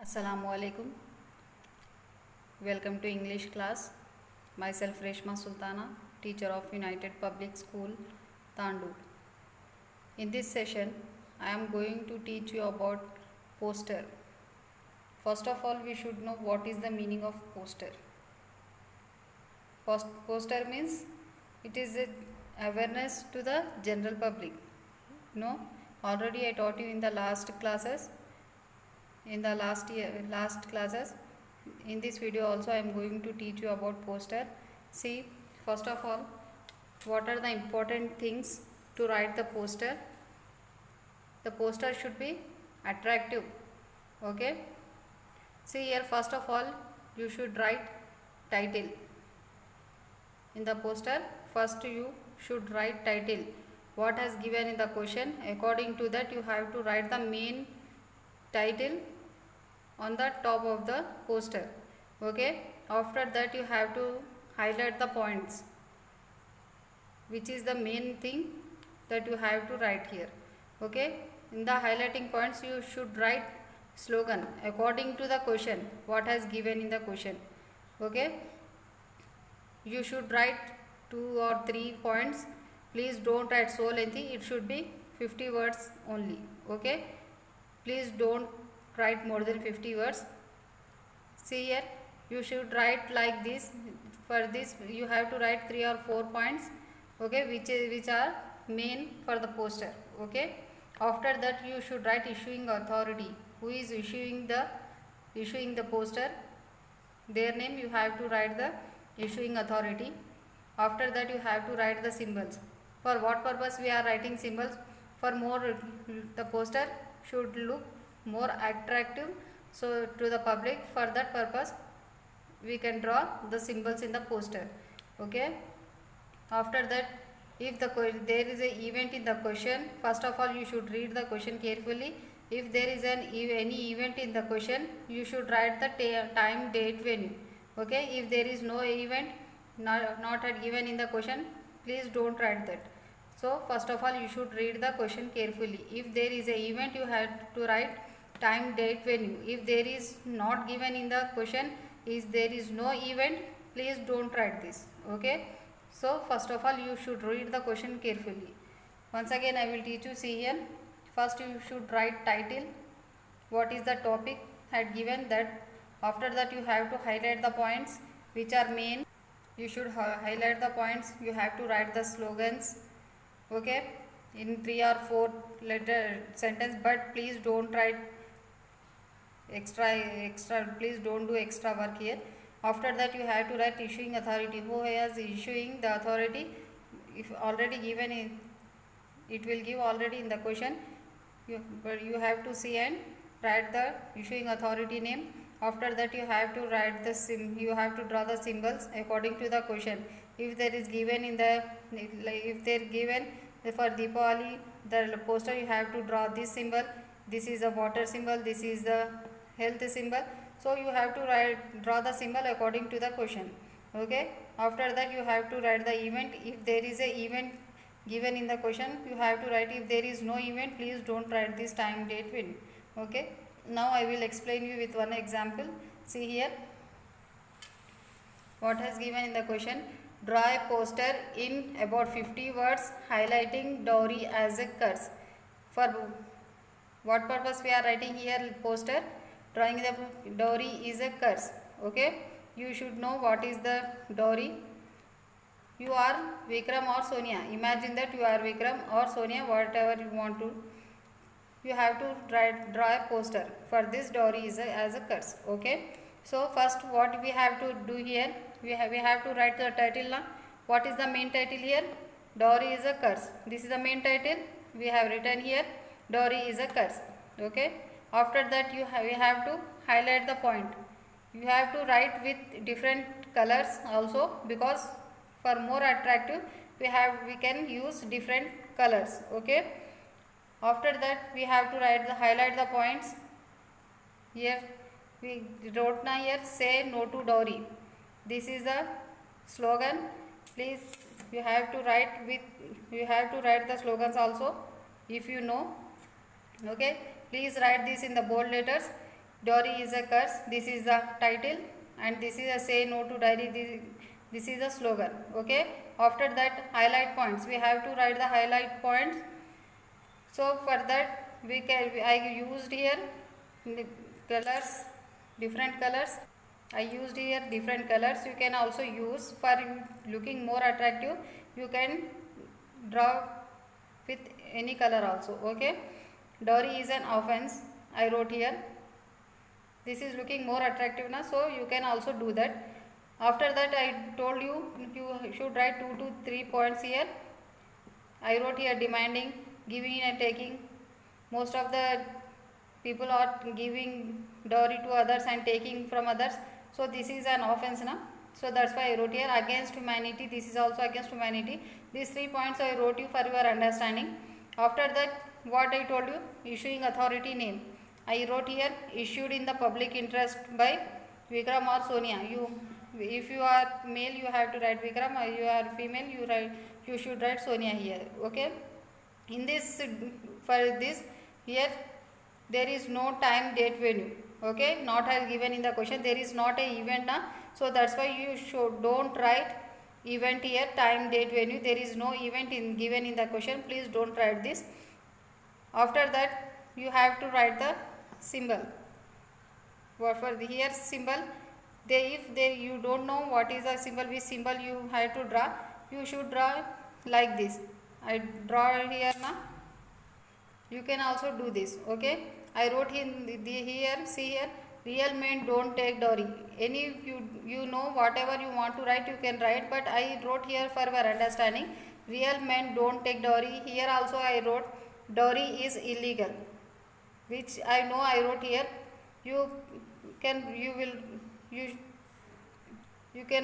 Assalamualaikum. Welcome to English class. Myself Reshma Sultana, teacher of United Public School, Tandur. In this session, I am going to teach you about poster. First of all, we should know what is the meaning of poster. Poster means it is a awareness to the general public. No, already I taught you in the last classes. In the last classes, in this video also I am going to teach you about poster. See, first of all, what are the important things to write the poster? The poster should be attractive. Okay, see here, first of all you should write title in the poster. First you should write title, what has given in the question. According to that, you have to write the main title on the top of the poster. Okay, after that you have to highlight the points, which is the main thing that you have to write here. Okay, in the highlighting points you should write slogan according to the question, what has given in the question. Okay, you should write 2 or 3 points. Please don't write so lengthy, it should be 50 words only. Okay, please don't write more than 50 words. See here, you should write like this. For this you have to write 3 or 4 points. Okay, which are main for the poster. Okay, after that you should write issuing authority, who is issuing the poster, their name. You have to write the issuing authority. After that you have to write the symbols. For what purpose we are writing symbols? For more, the poster should look more attractive so to the public. For that purpose we can draw the symbols in the poster. Okay, after that, if there is an event in the question, first of all you should read the question carefully. If there is any event in the question, you should write the time, date, venue. Okay, if there is no event not given in the question, please don't write that. So first of all you should read the question carefully. If there is an event, you have to write time, date, venue. If there is not given in the question, if there is no event, please don't write this. Okay, so first of all you should read the question carefully. Once again I will teach you. See here, first you should write title, what is the topic had given that. After that you have to highlight the points which are main. You should highlight the points. You have to write the slogans. Okay, in 3 or 4 letter sentence, but please don't write extra, please don't do extra work here. After that you have to write issuing authority, who is issuing the authority. If already given in, it will give already in the question, but you have to see and write the issuing authority name. After that you have to write you have to draw the symbols according to the question. If there is given in the, if they are given for Deepavali the poster, you have to draw this symbol. This is a water symbol, this is the health symbol. So you have to draw the symbol according to the question. Okay, after that you have to write the event. If there is a event given in the question, you have to write. If there is no event, please don't write this time, date, when. Okay, now I will explain you with one example. See here, what has given in the question. Draw a poster in about 50 words highlighting dowry as a curse. For what purpose we are writing here poster? Drawing the dowry is a curse. Okay, you should know what is the dowry. You are Vikram or Sonia. Imagine that you are Vikram or Sonia, whatever you want to. You have to draw a poster. For this dowry is as a curse. Okay, so first what we have to do here, we have to write the title now. What is the main title here? Dowry is a curse. This is the main title. We have written here dowry is a curse. Okay, after that we have to highlight the point. You have to write with different colors also, because for more attractive we can use different colors. Okay, after that we have to highlight the points. Here we wrote now here, say no to dowry. This is the slogan. Please you have to write the slogans also if you know. Okay, please write this in the bold letters. Dowry is a curse. This is the title, and this is a say no to dowry. This is a slogan. Okay. After that, highlight points. We have to write the highlight points. So for that, I used here colors, different colors. I used here different colors. You can also use for looking more attractive. You can draw with any color also. Okay. Dowry is an offense. I wrote here. This is looking more attractive now, so you can also do that. After that, I told you should write 2 to 3 points here. I wrote here demanding, giving and taking. Most of the people are giving dowry to others and taking from others, so this is an offense now. So that's why I wrote here against humanity. This is also against humanity. These 3 points I wrote you for your understanding. After that, what I told you, issuing authority name. I wrote here issued in the public interest by Vikram or Sonia. If you are male, you have to write Vikram, or you are female, you should write Sonia here. Okay. In this, for this here, there is no time, date, venue. Okay, not as given in the question. There is not a event now, so that's why you don't write event here, time, date, venue. There is no event given in the question. Please don't write this. After that, you have to write the symbol. What for the here symbol? You don't know what is the symbol, which symbol you have to draw, you should draw like this. I draw here now. You can also do this. Okay. I wrote here, see here, real men don't take dowry. Any you know whatever you want to write, you can write, but I wrote here for your understanding. Real men don't take dowry. Here also I wrote dowry is illegal, which I know I wrote here. You can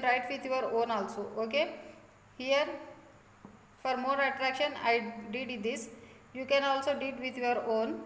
write with your own also. Okay. Here for more attraction I did this. You can also did with your own.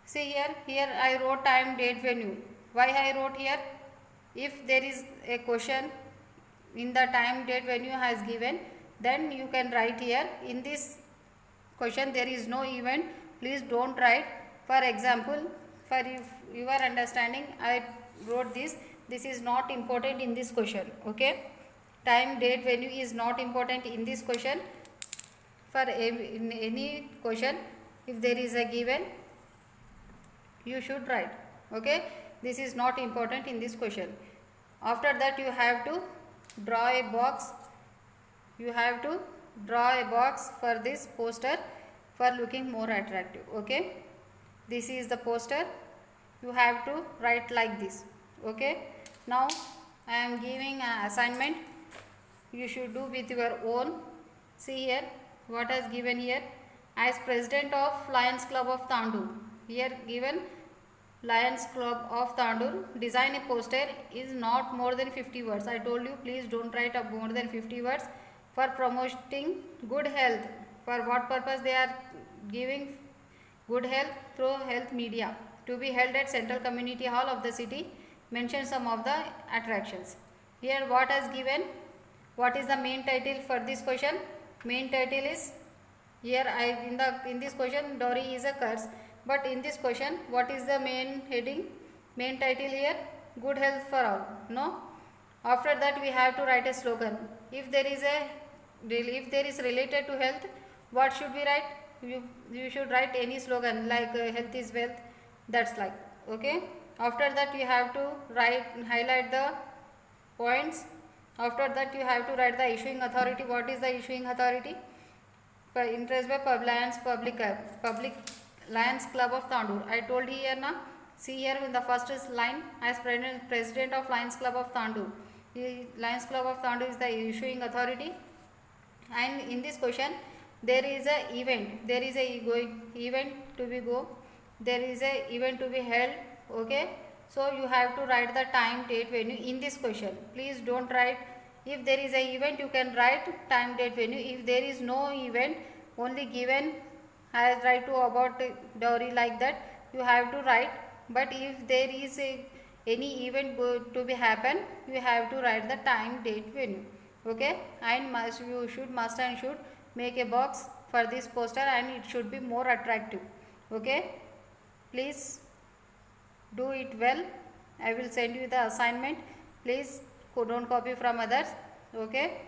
See here I wrote time, date, venue. Why I wrote here? If there is a question in the time, date, venue has given, then you can write here. In this question there is no event, please don't write. For example, for your understanding, I wrote this. This is not important in this question. Okay. Time, date, venue is not important in this question. For in any question, if there is a given, you should write. Okay. This is not important in this question. After that, you have to draw a box. You have to draw a box for this poster for looking more attractive. Okay. This is the poster. You have to write like this. Okay. Now I am giving an assignment. You should do with your own. See here what is given here. As president of Lions Club of Tandur, here given Lions Club of Tandur, design a poster is not more than 50 words. I told you please don't write up more than 50 words. For promoting good health. For what purpose they are giving good health? Through health media, to be held at Central Community Hall of the city. Mention some of the attractions. Here what is given? What is the main title for this question? Main title is here in this question dowry is a curse, but in this question what is the main heading, main title here? Good health for all. No. After that we have to write a slogan. If there is related to health, what should we write? You should write any slogan like health is wealth. That's like. Okay. After that you have to highlight the points. After that you have to write the issuing authority. What is the issuing authority? Interest by Lions Club of Tandur. I told here now. See here in the first line, as president of Lions Club of Tandur. The Lions Club of Tandur is the issuing authority. And in this question, there is a event. There is a event to be go. There is a event to be held. Okay. So you have to write the time, date, venue in this question. Please don't write. If there is a event, you can write time, date, venue. If there is no event, only given as write to about dowry like that, you have to write. But if there is any event to be happen, you have to write the time, date, venue. Okay. And you must make a box for this poster, and it should be more attractive. Okay. Please do it well. I will send you the assignment. Please don't copy from others. Okay.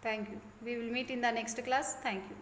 Thank you. We will meet in the next class. Thank you.